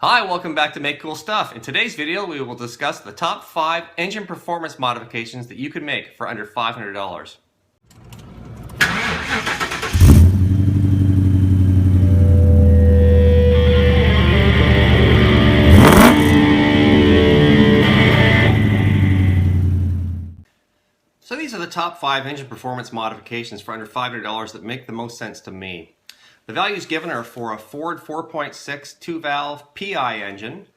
Hi, welcome back to Make Cool Stuff. In today's video, we will discuss the top 5 engine performance modifications that you can make for under $500. So these are the top 5 engine performance modifications for under $500 that make the most sense to me. The values given are for a Ford 4.6 2-valve PI engine.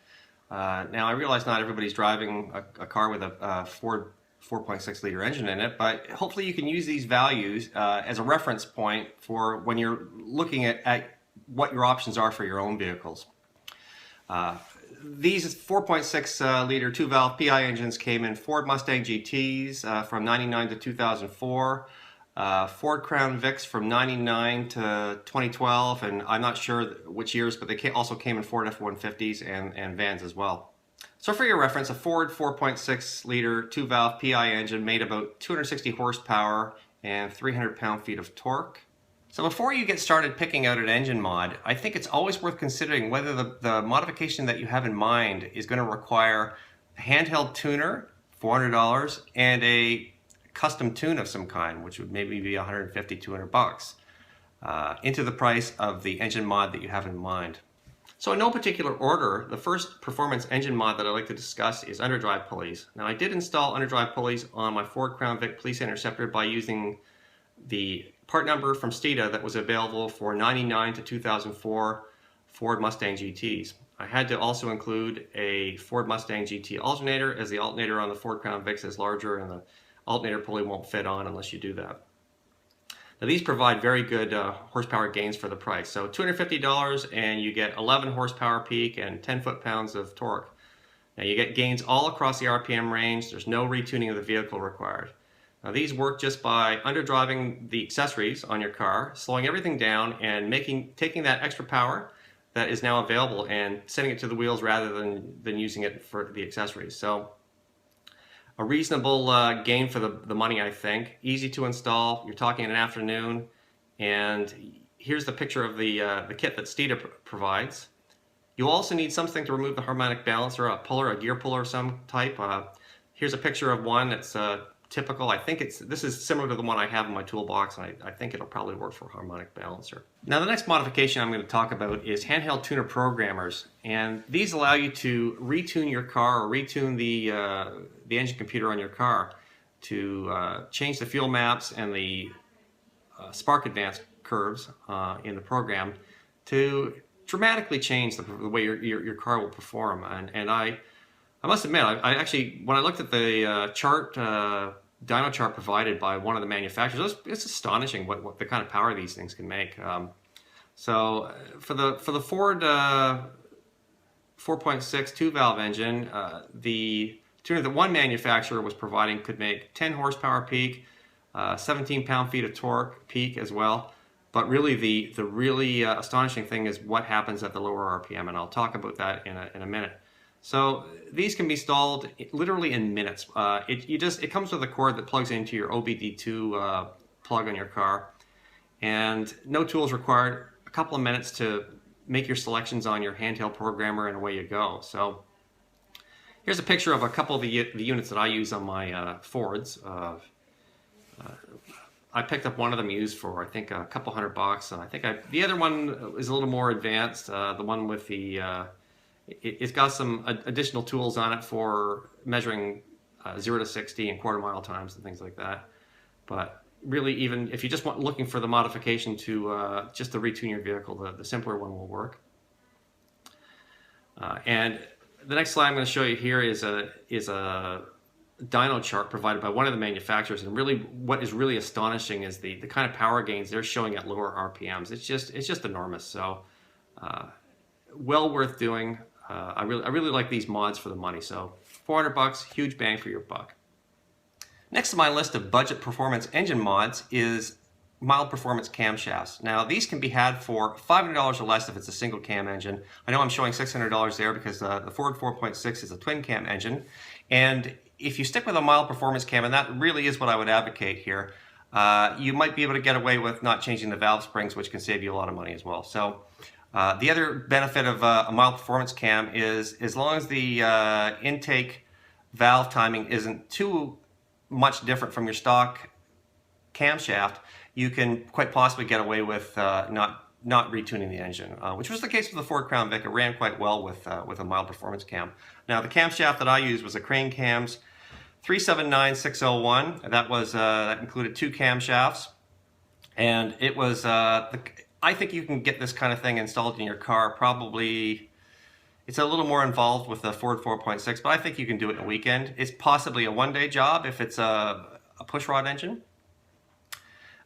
Now I realize not everybody's driving a car with a Ford 4.6 liter engine in it, but hopefully you can use these values as a reference point for when you're looking at what your options are for your own vehicles. These 4.6 liter 2-valve PI engines came in Ford Mustang GTs from 99 to 2004. Ford Crown Vics from 99 to 2012, and I'm not sure which years, but they also came in Ford F-150s and vans as well. So for your reference, a Ford 4.6 liter 2-valve PI engine made about 260 horsepower and 300 pound-feet of torque. So before you get started picking out an engine mod, I think it's always worth considering whether the modification that you have in mind is going to require a handheld tuner, $400, and a custom tune of some kind, which would maybe be $150, $200 into the price of the engine mod that you have in mind. So in no particular order, the first performance engine mod that I'd like to discuss is Underdrive pulleys. Now I did install Underdrive pulleys on my Ford Crown Vic Police Interceptor by using the part number from Stita that was available for 99 to 2004 Ford Mustang GTs. I had to also include a Ford Mustang GT alternator, as the alternator on the Ford Crown Vics is larger and the alternator pulley won't fit on unless you do that. Now these provide very good horsepower gains for the price. So $250 and you get 11 horsepower peak and 10 foot-pounds of torque. Now you get gains all across the RPM range. There's no retuning of the vehicle required. Now these work just by underdriving the accessories on your car, slowing everything down and taking that extra power that is now available and sending it to the wheels rather than using it for the accessories. So a reasonable gain for the money, I think. Easy to install. You're talking an afternoon, and here's the picture of the kit that Stita provides. You'll also need something to remove the harmonic balancer, a puller, a gear puller of some type. Here's a picture of one that's typical. I think this is similar to the one I have in my toolbox, and I think it'll probably work for a harmonic balancer. Now the next modification I'm going to talk about is handheld tuner programmers, and these allow you to retune your car or retune the engine computer on your car to change the fuel maps and the spark advance curves in the program to dramatically change the way your car will perform. And I must admit, I actually, when I looked at the chart, dyno chart provided by one of the manufacturers, it's astonishing what the kind of power these things can make. So for the Ford 4.6 2-valve engine, the tuner that one manufacturer was providing could make 10 horsepower peak, 17 pound-feet of torque peak as well. But really, the really astonishing thing is what happens at the lower RPM, and I'll talk about that in a minute. So these can be installed literally in minutes. It comes with a cord that plugs into your OBD2 plug on your car, and no tools required. A couple of minutes to make your selections on your handheld programmer, and away you go. So here's a picture of a couple of the units that I use on my Fords. I picked up one of them used for I think a couple $100, and I think the other one is a little more advanced. The one with the it's got some additional tools on it for measuring 0 to 60 and quarter-mile times and things like that. But really, even if you just looking for the modification to just to retune your vehicle, the simpler one will work. And the next slide I'm going to show you here is a dyno chart provided by one of the manufacturers, and really what is really astonishing is the kind of power gains they're showing at lower RPMs. It's just enormous. So well worth doing. I really like these mods for the money. So $400, huge bang for your buck. Next on my list of budget performance engine mods is mild performance camshafts. Now these can be had for $500 or less if it's a single cam engine. I know I'm showing $600 there because the Ford 4.6 is a twin cam engine, and if you stick with a mild performance cam, and that really is what I would advocate here, you might be able to get away with not changing the valve springs, which can save you a lot of money as well. So The other benefit of a mild performance cam is as long as the intake valve timing isn't too much different from your stock camshaft, you can quite possibly get away with not retuning the engine, which was the case with the Ford Crown Vic. It ran quite well with a mild performance cam. Now, the camshaft that I used was a Crane Cams 379601. That included 2 camshafts, and it was I think you can get this kind of thing installed in your car. Probably it's a little more involved with the Ford 4.6, but I think you can do it in a weekend. It's possibly a one-day job if it's a pushrod engine.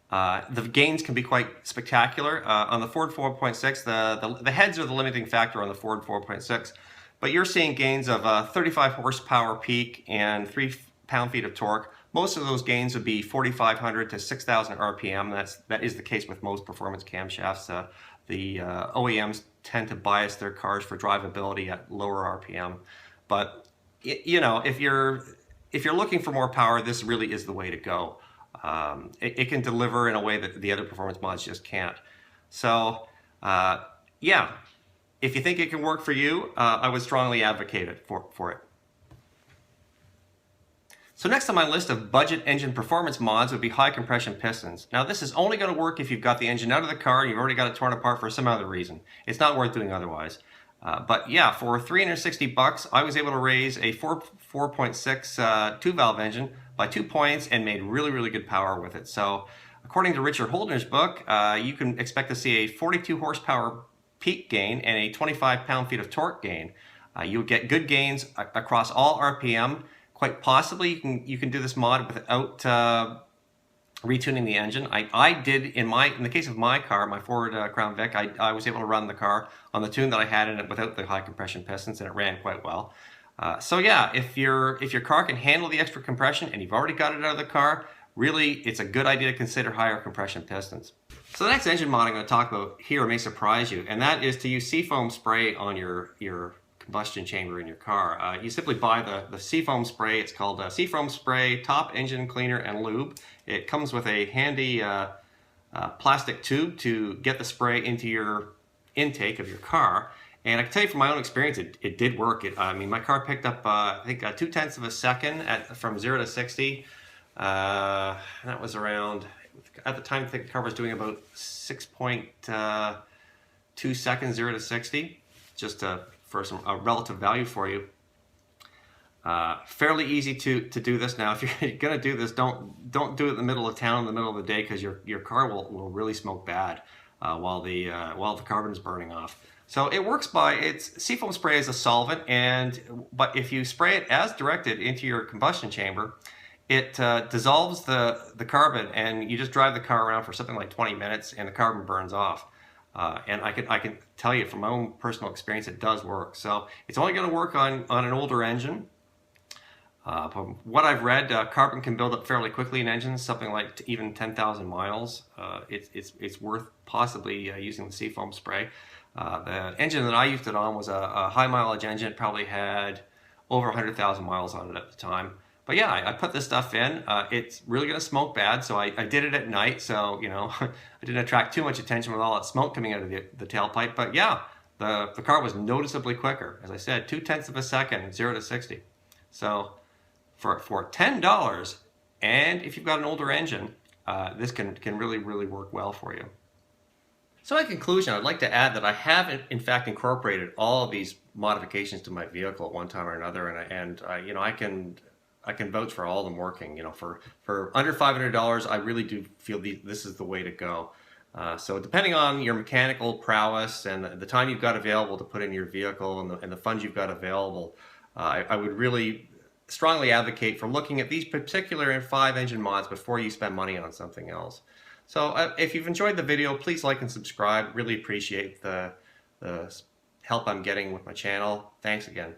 The gains can be quite spectacular. On the Ford 4.6, the heads are the limiting factor on the Ford 4.6, but you're seeing gains of 35 horsepower peak and 3 pound-feet of torque. Most of those gains would be 4,500 to 6,000 RPM. That is the case with most performance camshafts. The OEMs tend to bias their cars for drivability at lower RPM, but you know, if you're looking for more power, this really is the way to go. It can deliver in a way that the other performance mods just can't. So yeah, if you think it can work for you, I would strongly advocate it for it. So next on my list of budget engine performance mods would be high compression pistons. Now this is only going to work if you've got the engine out of the car and you've already got it torn apart for some other reason. It's not worth doing otherwise. But yeah, for 360 bucks, I was able to raise a 4.6 two-valve engine by 2 points and made really, really good power with it. So according to Richard Holdner's book, you can expect to see a 42 horsepower peak gain and a 25 pound-feet of torque gain. You'll get good gains across all RPM. Quite possibly you can do this mod without retuning the engine. I did in the case of my car, my Ford Crown Vic, I was able to run the car on the tune that I had in it without the high compression pistons, and it ran quite well. So yeah, if your car can handle the extra compression and you've already got it out of the car, really it's a good idea to consider higher compression pistons. So the next engine mod I'm going to talk about here may surprise you, and that is to use Seafoam spray on your combustion chamber in your car. You simply buy the Seafoam spray. It's called Seafoam Spray Top Engine Cleaner and Lube. It comes with a handy plastic tube to get the spray into your intake of your car. And I can tell you from my own experience, it did work. I mean, my car picked up, I think, 0.2 of a second from 0 to 60. That was around, at the time, I think the car was doing about 6.2 seconds, 0 to 60, just for a relative value for you. Fairly easy to do this. Now, if you're going to do this, don't do it in the middle of town in the middle of the day, because your car will really smoke bad while the carbon is burning off. So it works Seafoam spray is a solvent, but if you spray it as directed into your combustion chamber, it dissolves the carbon, and you just drive the car around for something like 20 minutes and the carbon burns off. And I can tell you from my own personal experience, it does work. So it's only going to work on an older engine. From what I've read, carbon can build up fairly quickly in engines, something like even 10,000 miles. It's worth possibly using the Seafoam spray. The engine that I used it on was a high mileage engine. It probably had over 100,000 miles on it at the time. But yeah, I put this stuff in. It's really going to smoke bad, so I did it at night, so you know I didn't attract too much attention with all that smoke coming out of the tailpipe. But yeah, the car was noticeably quicker. As I said, 0.2 of a second, 0 to 60. So for $10, and if you've got an older engine, this can really work well for you. So in conclusion, I'd like to add that I have in fact incorporated all of these modifications to my vehicle at one time or another, and you know, I can vouch for all of them working. You know, for under $500, I really do feel this is the way to go. So depending on your mechanical prowess and the time you've got available to put in your vehicle and the funds you've got available, I would really strongly advocate for looking at these particular 5 engine mods before you spend money on something else. So if you've enjoyed the video, please like and subscribe. Really appreciate the help I'm getting with my channel. Thanks again.